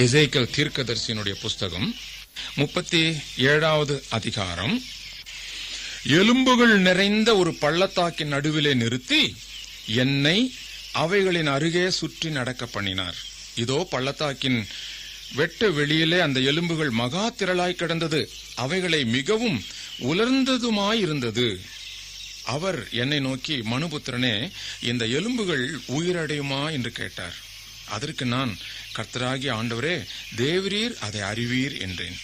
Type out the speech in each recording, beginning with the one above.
எசேக்கியேல் தீர்க்கதரிசியினுடைய புஸ்தகம் 37வது அதிகாரம். எலும்புகள் நிறைந்த ஒரு பள்ளத்தாக்கின் நடுவிலே நிறுத்தி என்னை அவைகளின் அருகே சுற்றி நடக்க பண்ணினார். இதோ பள்ளத்தாக்கின் வெட்ட வெளியிலே அந்த எலும்புகள் மகா திரளாய் கிடந்தது. அவைகளை மிகவும் உலர்ந்ததுமாயிருந்தது. அவர் என்னை நோக்கி, மனுபுத்திரனே, இந்த எலும்புகள் உயிரடையுமா என்று கேட்டார். அதற்கு நான், கர்த்தராகிய ஆண்டவரே, தேவரீர் அதை அறிவீர் என்றேன்.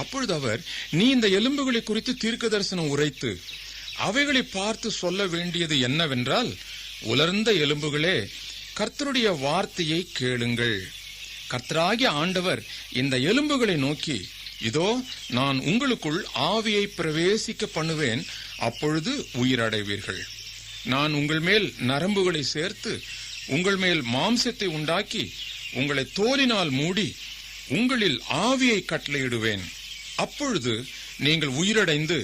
அப்பொழுது அவர், நீ இந்த எலும்புகளை குறித்து தீர்க்க தரிசனம் உரைத்து அவைகளை பார்த்து சொல்ல வேண்டியது என்னவென்றால், உலர்ந்த எலும்புகளே, கர்த்தருடைய வார்த்தையை கேளுங்கள். கர்த்தராகிய ஆண்டவர் இந்த எலும்புகளை நோக்கி, இதோ நான் உங்களுக்குள் ஆவியை பிரவேசிக்க பண்ணுவேன், அப்பொழுது உயிரடைவீர்கள். நான் உங்கள் மேல் நரம்புகளை சேர்த்து உங்கள் மேல் மாம்சத்தை உண்டாக்கி உங்களை தோலினால் மூடி உங்களில் ஆவியை கட்டளையிடுவேன். அப்பொழுது நீங்கள் உயிரடைந்து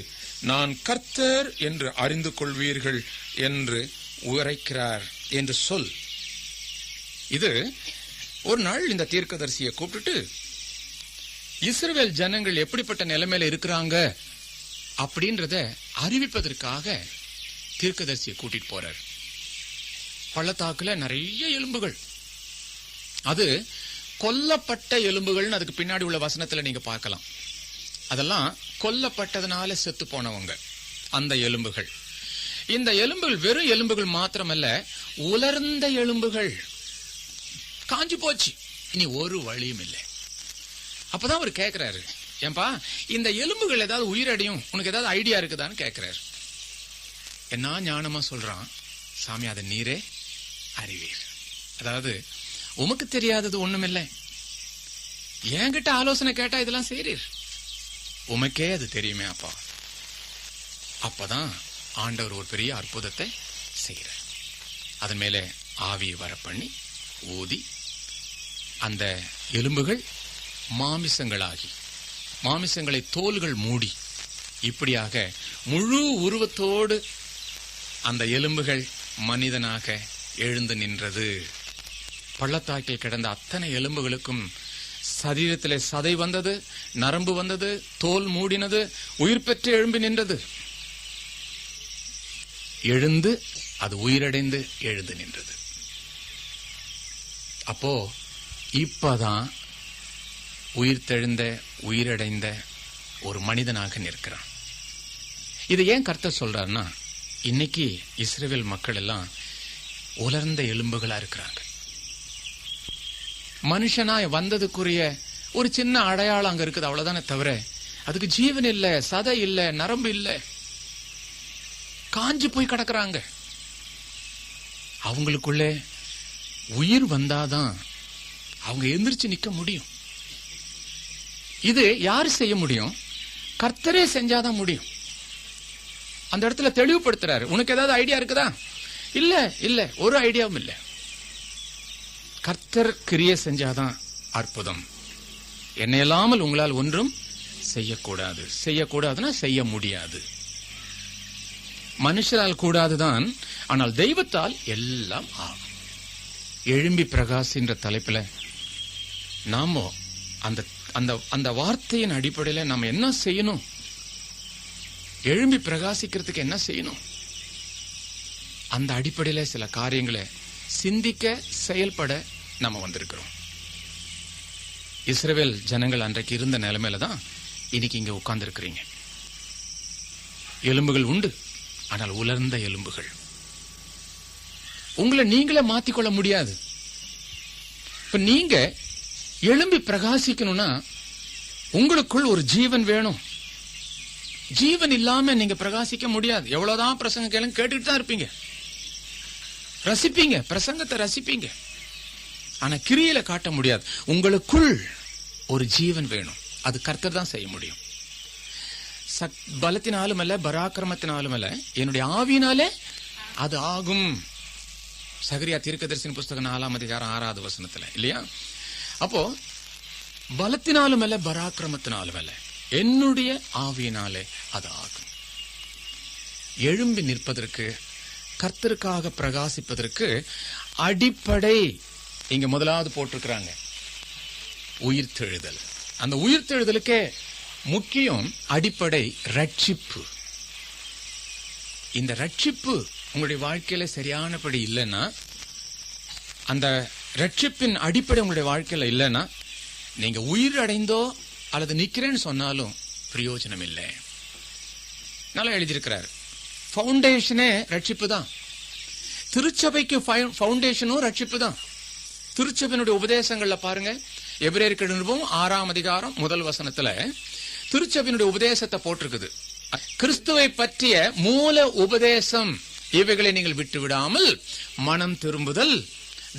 நான் கர்த்தர் என்று அறிந்து கொள்வீர்கள் என்று உரைக்கிறார் என்று சொல். இது ஒரு நாள் இந்த தீர்க்கதரிசியை கூப்பிட்டுட்டு இஸ்ரவேல் ஜனங்கள் எப்படிப்பட்ட நிலைமையில இருக்கிறாங்க அப்படின்றத அறிவிப்பதற்காக தீர்க்கதரிசியை கூட்டிட்டு போறார். பள்ளத்தாக்குல நிறைய எலும்புகள், அது கொல்லப்பட்ட எலும்புகள். அதுக்கு பின்னாடி உள்ள வசனத்துல நீங்க பார்க்கலாம். அதெல்லாம் கொல்லப்பட்டதுனால செத்து போனவங்க அந்த எலும்புகள். இந்த எலும்புகள் வெறும் எலும்புகள் மாத்திரமல்ல, உலர்ந்த எலும்புகள். காஞ்சி போச்சு, இனி ஒரு வழியும் இல்லை. அப்பதான் அவர் கேட்கிறாரு, ஏன்பா இந்த எலும்புகள் ஏதாவது உயிரடையும், உனக்கு ஏதாவது ஐடியா இருக்குதான்னு கேட்கிறாரு. என்ன ஞானமா சொல்றான், சாமி அதை நீரே அறிவீர். அதாவது உமக்கு தெரியாதது ஒண்ணுமில்லை, என்கிட்ட ஆலோசனை கேட்டா இதெல்லாம் செய்றீர், உமக்கே அது தெரியுமே அப்பா. அப்பதான் ஆண்டவர் ஒரு பெரிய அற்புதத்தை செய்கிறார். அதன் மேலே ஆவியை வர பண்ணி ஊதி அந்த எலும்புகள் மாமிசங்களாகி, மாமிசங்களை தோல்கள் மூடி, இப்படியாக முழு உருவத்தோடு அந்த எலும்புகள் மனிதனாக எழுந்து நின்றது. பள்ளத்தாக்கில் கிடந்த அத்தனை எலும்புகளுக்கும் சரீரத்திலே சதை வந்தது, நரம்பு வந்தது, தோல் மூடினது, உயிர் பெற்று எழும்பி நின்றது. எழுந்து அது உயிரடைந்து எழுந்து நின்றது. அப்போ இப்பதான் உயிர் தெழுந்த உயிரடைந்த ஒரு மனிதனாக நிற்கிறான். இது ஏன் கர்த்தர் சொல்றாருன்னா, இன்னைக்கு இஸ்ரவேல் மக்கள் எல்லாம் உலர்ந்த எலும்புகளா இருக்கிறாங்க. மனுஷனாய் வந்ததுக்குரிய ஒரு சின்ன அடையாளம் அங்க இருக்குது, அவ்வளவுதானே தவிர அதுக்கு ஜீவன் இல்ல, சதை இல்ல, நரம்பு இல்ல, காஞ்சு போய் கிடக்குறாங்க. அவங்களுக்குள்ளே உயிர் வந்தாதான் அவங்க எந்திரிச்சு நிக்க முடியும். இது யாரு செய்ய முடியும்? கர்த்தரே செஞ்சாதான் முடியும். அந்த இடத்துல தெளிவுபடுத்துறாரு, உனக்கு ஏதாவது ஐடியா இருக்குதா? இல்ல இல்ல, ஒரு ஐடியாவும் இல்ல. கர்த்தர் கிரியை செஞ்சாதான் அற்புதம். என்ன இல்லாமல் உங்களால் ஒன்றும் செய்யக்கூடாது. செய்யக்கூடாதுன்னா செய்ய முடியாது. மனுஷரால் கூடாதுதான், ஆனால் தெய்வத்தால் எல்லாம் ஆகும். எழும்பி பிரகாசின்ற தலைப்புல நாம அந்த அந்த அந்த வார்த்தையின் அடிப்படையில நாம என்ன செய்யணும்? எழும்பி பிரகாசிக்கிறதுக்கு என்ன செய்யணும்? அந்த அடிப்படையில சில காரியங்களை சிந்திக்க, செயல்பட நாம வந்திருக்கிறோம். இஸ்ரவேல் ஜனங்கள் அன்றைக்கு இருந்த நிலைமையில தான் இன்னைக்கு இங்க உட்கார்ந்து இருக்கிறீங்க. எலும்புகள் உண்டு, ஆனால் உலர்ந்த எலும்புகள். உங்களை நீங்களே மாத்திக்கொள்ள முடியாது. இப்ப நீங்க எழும்பி பிரகாசிக்கணும்னா உங்களுக்குள் ஒரு ஜீவன் வேணும். ஜீவன் இல்லாம நீங்க பிரகாசிக்க முடியாது. எவ்வளவுதான் பிரசங்க கேளுங்க, கேட்டுட்டு தான் இருப்பீங்க, ரசிப்பீங்க, பிரசங்கத்தை ரசிப்பீங்க, ஆனா கிரியில காட்ட முடியாது. உங்களுக்குள் ஒரு ஜீவன் வேணும். அது கர்த்தர் தான் செய்ய முடியும். பலத்தினாலும் அல்ல, பராக்கிரமத்தினாலும் அல்ல, என்னுடைய ஆவியினாலே அது ஆகும். சகரியா தீர்க்கதரிசன புஸ்தகம் 4ஆம் அதிகாரம் 6வது வசனத்துல இல்லையா? அப்போ பலத்தினாலும் அல்ல, பராக்கிரமத்தினாலும் அல்ல, என்னுடைய ஆவியினாலே அது ஆகும். எழும்பி நிற்பதற்கு, கர்த்தருக்காக பிரகாசிப்பதற்கு அடிப்படை இங்க முதலாவது போட்டிருக்கிறாங்க. உயிர்த்தெழுதல். அந்த உயிர்த்தெழுதலுக்கே முக்கியம் அடிப்படை ரட்சிப்பு. இந்த ரட்சிப்பு உங்களுடைய வாழ்க்கையில சரியானபடி இல்லைன்னா, அந்த ரட்சிப்பின் அடிப்படை உங்களுடைய வாழ்க்கையில இல்லைன்னா, நீங்க உயிர் அடைந்தோ அல்லது நிக்கிறேன்னு சொன்னாலும் பிரயோஜனம் இல்லை. நல்லா எழுதியிருக்கிறார். ஃபவுண்டேஷனே ரட்சிப்பு தான். திருச்சபைக்கு ஃபவுண்டேஷனும் ரட்சிப்பு தான். திருச்சபையினுடைய உபதேசங்கள்ல பாருங்க, எபிரேயருக்கு நிருபம் 6ஆம் அதிகாரம் 1 வசனத்துல திருச்சபையினுடைய உபதேசத்தை போட்டிருக்குது. கிறிஸ்துவை பற்றிய மூல உபதேசம் இவைகளை நீங்கள் விட்டு விடாமல் மனம் திரும்புதல்,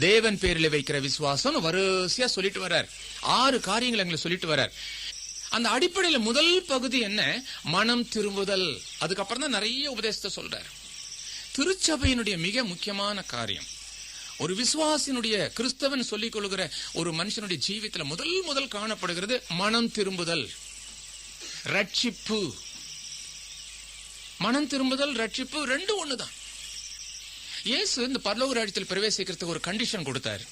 தேவன் பேரில் வைக்கிற விசுவாசம் வரிசையா சொல்லிட்டு வர்றார். 6 காரியங்களை எங்களை சொல்லிட்டு வர்றார். அந்த அடிப்படையில முதல் பகுதி என்ன? மனம் திரும்புதல். அதுக்கப்புறம் தான் நிறைய உபதேசத்தை சொல்றார். திருச்சபையினுடைய மிக முக்கியமான காரியம், ஒரு விசுவாசினுடைய கிறிஸ்தவன் சொல்லிக் கொள்கிற ஒரு மனுஷனுடைய ஜீவியத்துல முதல் காணப்படுகிறது மனம் திரும்புதல், ரட்சிப்பு. மனம் திரும்புதல், ரட்சிப்பு ரெண்டும் ஒண்ணுதான். இயேசு இந்த பரலோக ராஜ்யத்தில் பிரவேசிக்கிறதுக்கு ஒரு கண்டிஷன் கொடுத்தார்.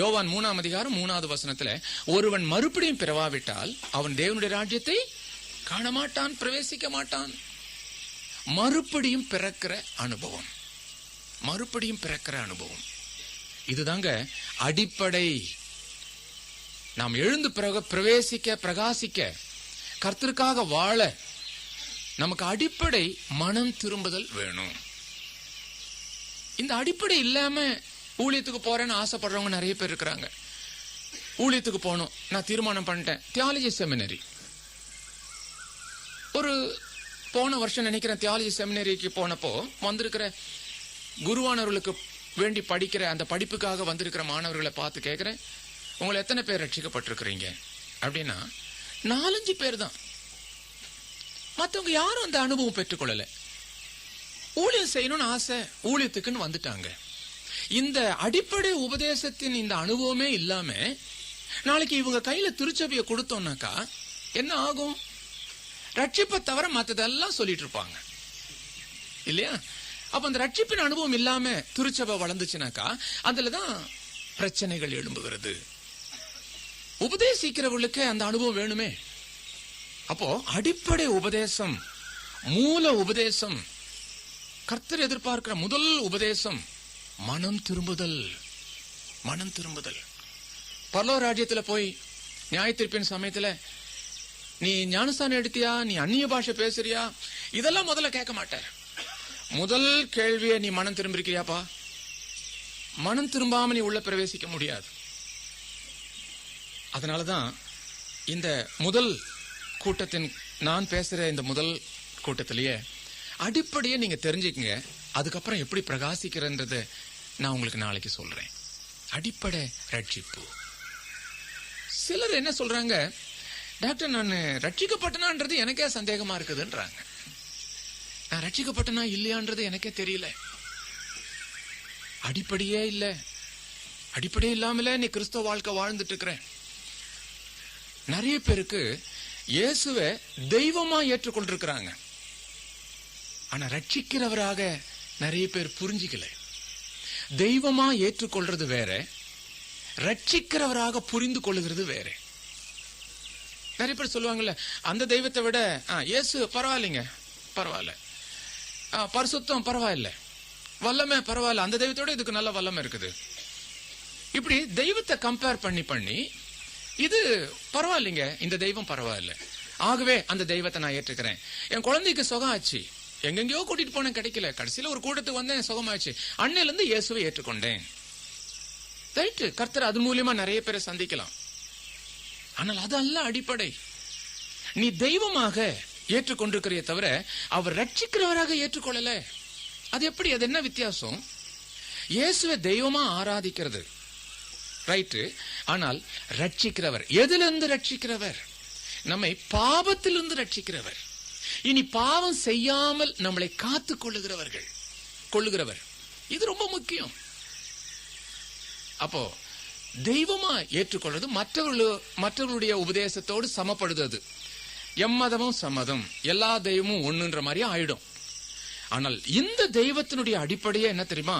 யோவான் 3ஆம் அதிகாரம் 3வது வசனத்துல, ஒருவன் மறுபடியும் பிறவாவிட்டால் அவன் தேவனுடைய ராஜ்யத்தை காண மாட்டான், பிரவேசிக்க மாட்டான். மறுபடியும் பிறக்கிற அனுபவம், மறுபடியும் பிறக்கிற அனுபவம், இதுதாங்க அடிப்படை. நாம் எழுந்து பிரவேசிக்க, பிரகாசிக்க, கர்த்தருக்காக வாழ நமக்கு அடிப்படை மனம் திரும்புதல் வேணும். இந்த அடிப்படை இல்லாம ஊழியத்துக்கு போறேன்னு ஆசைப்படுறவங்க நிறைய பேர் இருக்கிறாங்க. ஊழியத்துக்கு போகணும், நான் தீர்மானம் பண்ணிட்டேன், தியாலஜி செமினரி. ஒரு போன வருஷம் நினைக்கிறேன் தியாலஜி செமினரிக்கு போனப்போ வந்திருக்கிற குருவானவர்களுக்கு வேண்டி படிக்கிற அந்த படிப்புக்காக வந்திருக்கிற மாணவர்களை பார்த்து கேட்கிறேன், உங்களை எத்தனை பேர் ரட்சிக்கப்பட்டிருக்கிறீங்க அப்படின்னா 4-5 பேர் தான். மற்றவங்க யாரும் அந்த அனுபவம் பெற்றுக்கொள்ளல. ஊழியம் செய்யணும்னு ஆசை, ஊழியத்துக்குன்னு வந்துட்டாங்க. இந்த அடிப்படை உபதேசத்தின் இந்த அனுபவமே இல்லாம நாளைக்கு இவங்க கையில திருச்சபையை கொடுத்தோம்னாக்கா என்ன ஆகும்? ரட்சிப்பை தவிர மற்றதெல்லாம் சொல்லிட்டு இருப்பாங்க இல்லையா? அப்ப அந்த ரட்சிப்பின் அனுபவம் இல்லாம திருச்சபை வளர்ந்துச்சுனாக்கா அதுலதான் பிரச்சனைகள் எழும்புகிறது. உபதேசிக்கிறவர்களுக்கு அந்த அனுபவம் வேணுமே. அப்போ அடிப்படை உபதேசம், மூல உபதேசம், கர்த்தர் எதிர்பார்க்கிற முதல் உபதேசம் மனம் திரும்புதல். மனம் திரும்புதல். பரலோக ராஜ்யத்துல போய் நியாயத்தீர்ப்பின் சமயத்துல நீ ஞானஸ்தானம் எடுத்தியா, நீ அந்நிய பாஷை பேசுறியா, இதெல்லாம் முதல்ல கேட்க மாட்டார். முதல் கேள்வியை நீ மனம் திரும்பிருக்கிறியாப்பா? மனம் திரும்பாம நீ உள்ள பிரவேசிக்க முடியாது. அதனாலதான் இந்த முதல் கூட்டத்தின், நான் பேசுற இந்த முதல் கூட்டத்திலேயே அடிப்படையை நீங்க தெரிஞ்சுக்கங்க. அதுக்கப்புறம் எப்படி பிரகாசிக்கிறன்றத நான் உங்களுக்கு நாளைக்கு சொல்றேன். அடிப்படை ரட்சிப்பு. சிலர் என்ன சொல்றாங்க, டாக்டர் நான் ரட்சிக்கப்பட்டனான்றது எனக்கே சந்தேகமா இருக்குதுன்றாங்க. நான் ரட்சிக்கப்பட்டனா இல்லையான்றது எனக்கே தெரியல. அடிப்படையே இல்ல. அடிப்படையே இல்லாமல நீ கிறிஸ்தவ வாழ்க்கை வாழ்ந்துட்டு இருக்கிற. நிறைய பேருக்கு இயேசுவை தெய்வமா ஏற்றுக்கொண்டிருக்கிறாங்க. ஆனா ரட்சிக்கிறவராக நிறைய பேர் புரிஞ்சிக்கல. தெய்வமா ஏற்றுக்கொள்றது வேற, ரட்சிக்கிறவராக புரிந்து கொள்ளுகிறது வேற. நிறைய பேர் சொல்லுவாங்கல்ல, அந்த தெய்வத்தை விட இயேசு பரவாயில்லைங்க, பரவாயில்ல, பரிசுத்தம் பரவாயில்ல, வல்லமை பரவாயில்ல, அந்த தெய்வத்தோட இதுக்கு நல்ல வல்லமை இருக்குது. இப்படி தெய்வத்தை கம்பேர் பண்ணி இது பரவாயில்லைங்க, இந்த தெய்வம் பரவாயில்ல, ஆகவே அந்த தெய்வத்தை நான் ஏற்றுக்கிறேன். என் குழந்தைக்கு சுகம் ஆச்சு, எங்கெங்கயோ கூட்டிட்டு போனேன், கிடைக்கல, கடைசியில ஒரு கூட்டத்துக்கு வந்தேன், சுகமாச்சு, அன்னையில இருந்து இயேசுவை ஏற்றுக்கொண்டேன். ரைட்டு, கர்த்தர் அது மூலியமா நிறைய பேரை சந்திக்கலாம். ஆனால் அதல்ல அடிப்படை. நீ தெய்வமாக ஏற்றுக்கொண்டிருக்கிற தவிர அவர் ரட்சிக்கிறவராக ஏற்றுக்கொள்ளல. அது எப்படி? அது என்ன வித்தியாசம்? இயேசுவை தெய்வமா ஆராதிக்கிறது ரைட்டு, ஆனால் ரட்சிக்கிறவர், எதிலிருந்து ரட்சிக்கிறவர்? நம்மை பாவத்திலிருந்து ரட்சிக்கிறவர். இனி பாவம் செய்யாமல் நம்மளை காத்து கொள்ளுகிறவர். இது ரொம்ப முக்கியம். அப்போ தெய்வமா ஏற்றுக்கொள்வது மற்றவர்களுடைய உபதேசத்தோடு சமப்படுது. எம்மதமும் சம்மதம், எல்லா தெய்வமும் ஒண்ணுன்ற மாதிரி ஆயிடும். ஆனால் இந்த தெய்வத்தினுடைய அடிப்படையே என்ன தெரியுமா?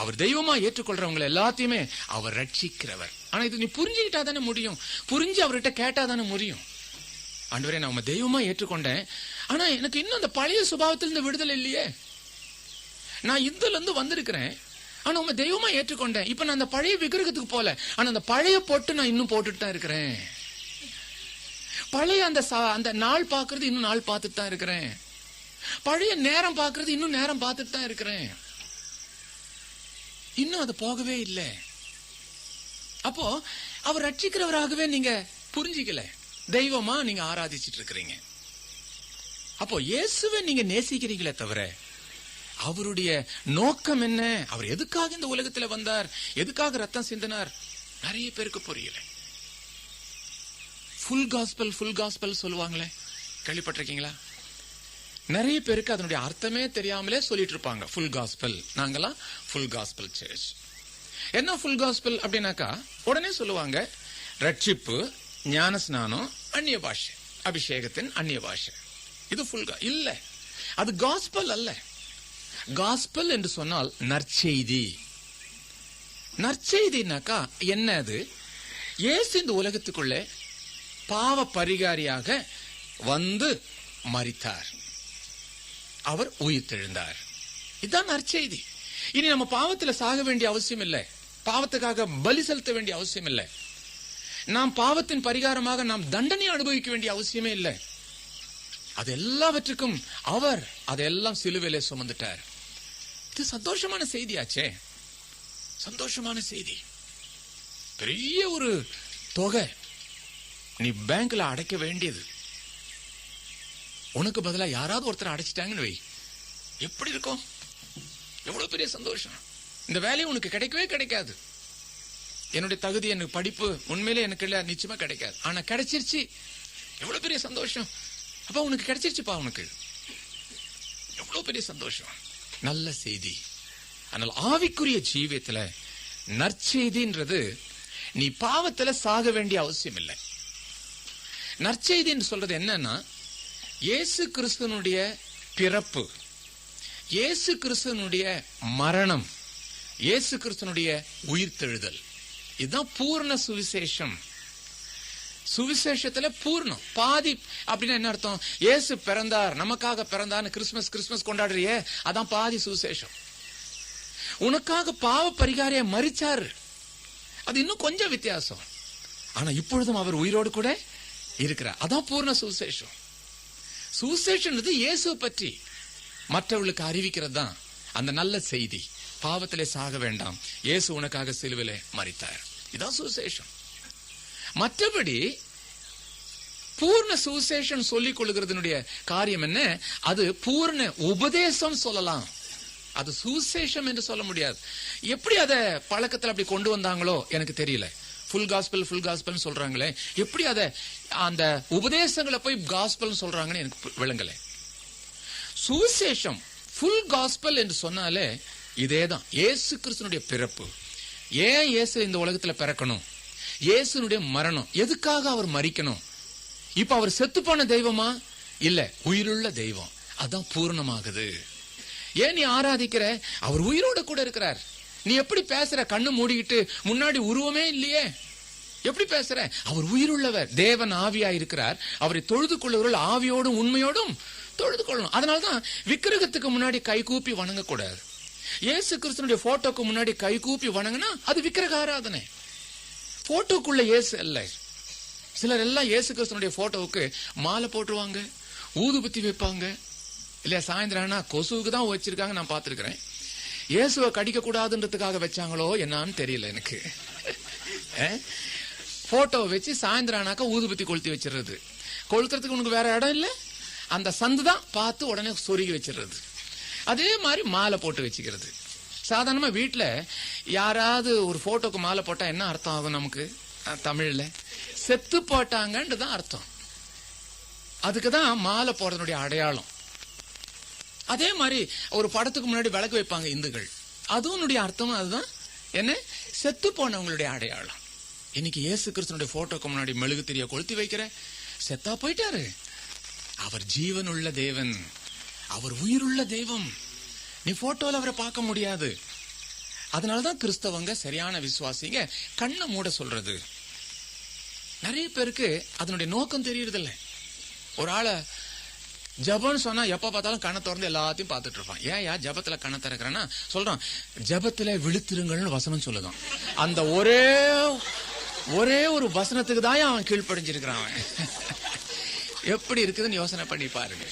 அவர் தெய்வமா ஏற்றுக்கொள்றவங்க எல்லாத்தையுமே அவர் ரட்சிக்கிறவர். ஆனா இது நீ புரிஞ்சுக்கிட்டா தானே முடியும், புரிஞ்சு அவர்கிட்ட கேட்டா தானே முடியும். ஆண்டவரே நான் உங்க தெய்வமா ஏற்றுக்கொண்டேன், ஆனா எனக்கு இன்னும் அந்த பழைய சுபாவத்திலிருந்து விடுதலை இல்லையே. நான் இதுல இருந்து வந்திருக்கிறேன், ஆனா உங்க தெய்வமா ஏற்றுக்கொண்டேன். இப்ப நான் அந்த பழைய விக்கிரகத்துக்கு போல, ஆனா அந்த பழைய பொட்டு நான் இன்னும் போட்டுட்டு தான் இருக்கிறேன். பழைய அந்த நாள் பாக்குறது இன்னும் நாள் பார்த்துட்டு தான் இருக்கிறேன். பழைய நேரம் பாக்குறது இன்னும் நேரம் பார்த்துட்டு தான் இருக்கிறேன். இன்னும் அது போகவே இல்லை. அப்போ அவர் ரட்சிக்கிறவராகவே நீங்க புரிஞ்சிக்கல, தெய்வமா நீங்க ஆராதிச்சிட்டு இருக்கிறீங்க. அப்போ இயேசுவை நீங்க நேசிக்கிறீங்களே தவிர அவருடைய நோக்கம் என்ன, அவர் எதுக்காக இந்த உலகத்துல வந்தார், எதுக்காக ரத்தம் சிந்தினார், நிறைய பேருக்கு புரியல. ஃபுல் காஸ்பல் சொல்லுவாங்களே, கேள்விப்பட்டிருக்கீங்களா? நிறைய பேருக்கு அதனுடைய அர்த்தமே தெரியாமலே சொல்லிட்டு இருப்பாங்க ஃபுல் காஸ்பல். நாங்கெல்லாம் ஃபுல் காஸ்பல் சர்ச். என்ன ஃபுல் காஸ்பல் அப்படின்னாக்கா உடனே சொல்லுவாங்க ரட்சிப்பு, ஞான ஸ்நானம், அந்நிய பாஷை, அபிஷேகத்தின் அந்நிய பாஷை. இது ஃபுல் இல்ல, அது காஸ்பல் அல்ல. காஸ்பல் என்று சொன்னால் நற்செய்தி. நற்செய்தினாக்கா என்ன? அது இயேசு இந்த உலகத்துக்குள்ளே பாவ பரிகாரியாக வந்து மரித்தார், அவர் உயிர் தெழுந்தார். இதுதான் நற்செய்தி. இனி நம்ம பாவத்துல சாக வேண்டிய அவசியம் இல்லை, பாவத்துக்காக பலி செலுத்த வேண்டிய அவசியம் இல்லை, நாம் பாவத்தின் பரிகாரமாக நாம் தண்டனை அனுபவிக்க வேண்டிய அவசியமே இல்லை. அது எல்லாவற்றுக்கும் அவர் அதெல்லாம் சிலுவையிலே சுமந்துட்டார். இது சந்தோஷமான செய்தியாச்சே, சந்தோஷமான செய்தி. பெரிய ஒரு தொகை நீ பேங்க்ல அடைக்க வேண்டியது, உனக்கு பதிலா யாராவது ஒருத்தர் அடைச்சிட்டாங்கன்னு வை, எப்படி இருக்கும்? எவ்வளவு பெரிய சந்தோஷம். இந்த வேலையை உனக்கு கிடைக்கவே கிடைக்காது. என்னுடைய தகுதி, எனக்கு படிப்பு உண்மையிலே எனக்கு இல்ல, நிச்சயமா கிடைக்காது. ஆனா கிடைச்சிருச்சு, எவ்வளவு பெரிய சந்தோஷம். அப்ப உனக்கு கிடைச்சிருச்சுப்பா, உனக்கு எவ்வளவு பெரிய சந்தோஷம். நல்ல செய்தி. ஆனால் ஆவிக்குரிய ஜீவியத்துல நற்செய்தின்றது நீ பாவத்துல சாக வேண்டிய அவசியம் இல்லை. நற்செய்தின்னு சொல்றது என்னன்னா இயேசு கிறிஸ்துவனுடைய பிறப்பு, இயேசு கிறிஸ்துவனுடைய மரணம், இயேசு கிறிஸ்துவனுடைய உயிர்த்தெழுதல். இதுதான் பூர்ண சுவிசேஷம். சுவிசேஷத்துல பூர்ணம். பாதி அப்படின்னா என்ன அர்த்தம்? இயேசு பிறந்தார், நமக்காக பிறந்தார்னு கிறிஸ்துமஸ் கொண்டாடுறியே, அதான் பாதி சுவிசேஷம். உனக்காக பாவ பரிகாரிய மரிச்சார், அது இன்னும் கொஞ்சம் வித்தியாசம். ஆனா இப்பொழுதும் அவர் உயிரோடு கூட இருக்கிறார், அதான் பூர்ண சுவிசேஷம். சுவிசேஷம் இயேசு பற்றி மற்றவர்களுக்கு அறிவிக்கிறது தான் அந்த நல்ல செய்தி. பாவத்திலே சாக வேண்டாம், இயேசு உனக்காக சிலுவிலே மரித்தார், இதான் சுவிசேஷம். மற்றபடி பூர்ண சுவிசேஷம் சொல்லிக் கொள்கிறதுனுடைய காரியம் என்ன? அது பூர்ண உபதேசம் சொல்லலாம், அது சுவிசேஷம் என்று சொல்ல முடியாது. எப்படி அத பழக்கத்தில் அப்படி கொண்டு வந்தாங்களோ எனக்கு தெரியல. ஃபுல் காஸ்பல் சொல்றாங்களே, எப்படி அத அந்த உபதேசங்களை போய் காஸ்பல் சொல்றாங்கன்னு எனக்கு விளங்கல. சுவிசேஷம் ஃபுல் காஸ்பல் என்று சொன்னாலே இதேதான். இயேசு கிறிஸ்துனுடைய பிறப்பு, ஏன் இயேசு இந்த உலகத்துல பிறக்கணும், இயேசுனுடைய மரணம், எதுக்காக அவர் மரிக்கணும், இப்ப அவர் செத்து போன தெய்வமா இல்ல உயிருள்ள தெய்வம், அதான் பூர்ணமாகுது. ஏன் நீ ஆராதிக்கிற? அவர் உயிரோட கூட இருக்கிறார். நீ எப்படி பேசுற? கண்ணு மூடிக்கிட்டு, முன்னாடி உருவமே இல்லையே, எப்படி பேசுற? அவர் உயிருள்ளவர், தேவன் ஆவியா இருக்கிறார். அவரை தொழுது கொள்ளுவர்கள் ஆவியோடும் உண்மையோடும் தொழுது கொள்ளணும். அதனால்தான் விக்கிரகத்துக்கு முன்னாடி கை கூப்பி வணங்க கூடாது. இயேசு கிறிஸ்துனுடைய போட்டோக்கு முன்னாடி கை கூப்பி வணங்கினா அது விக்கிரக ஆராதனை. போட்டோக்குள்ள இயேசு அல்ல. சிலர் எல்லாம் இயேசு கிறிஸ்துனுடைய போட்டோவுக்கு மாலை போட்டுருவாங்க, ஊதுபத்தி வைப்பாங்க, இல்லையா சாயந்தரம் ஆனா கொசுவுக்கு தான் வச்சிருக்காங்க, நான் பார்த்திருக்கிறேன். இயேசுவை கடிக்க கூடாதுன்றதுக்காக வச்சாங்களோ என்னன்னு தெரியல எனக்கு. போட்டோவை வச்சு சாயந்தரம் ஆனாக்கா ஊதுபத்தி கொளுத்தி வச்சிடுறது. கொளுத்துறதுக்கு உனக்கு வேற இடம் இல்லை, அந்த சந்து தான் பார்த்து உடனே சொருகி வச்சிடுறது. அதே மாதிரி மாலை போட்டு வச்சுக்கிறது. சாதாரணமா வீட்டுல யாராவது ஒரு போட்டோக்கு மாலை போட்டா என்ன அர்த்தம் ஆகும் நமக்கு? தமிழ்ல செத்து போட்டாங்கன்னு தான் அர்த்தம். அதுக்குதான் மாலை போடுறதுடைய அடையாளம். அதே மாதிரி ஒரு படத்துக்கு முன்னாடி விளக்கு வைப்பாங்க இந்துக்கள், அதுவும் அர்த்தமும் அதுதான். என்ன? செத்து போனவங்களுடைய அடையாளம். இன்னைக்கு இயேசு கிறிஸ்துனுடைய போட்டோக்கு முன்னாடி மெழுகு திரிய கொளுத்தி வைக்கிற, செத்தா போயிட்டாரு. அவர் ஜீவனுள்ள தேவன், அவர் உயிருள்ள தெய்வம். நீ போட்டோல அவரை பார்க்க முடியாது. அதனாலதான் கிறிஸ்தவங்க சரியான விசுவாசிங்க கண்ணை மூட சொல்றது. நிறைய பேருக்கு அதனுடைய நோக்கம் தெரியறதில்ல. ஒரு ஆளை ஜபம்னு சொன்னா எப்ப பார்த்தாலும் கண்ணை திறந்து எல்லாத்தையும் பார்த்துட்டு இருப்பான். ஏன் ஜபத்துல கண்ணை திறக்கிறேன்னா சொல்றான், ஜபத்துல விழுத்திருங்கள்னு வசனம் சொல்லுதான். அந்த ஒரே ஒரு வசனத்துக்கு தான் அவன் கீழ்ப்படிஞ்சிருக்கிறான். அவன் எப்படி இருக்குதுன்னு யோசனை பண்ணி பாருங்க.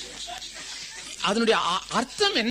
அதனுடைய அர்த்தம் என்ன?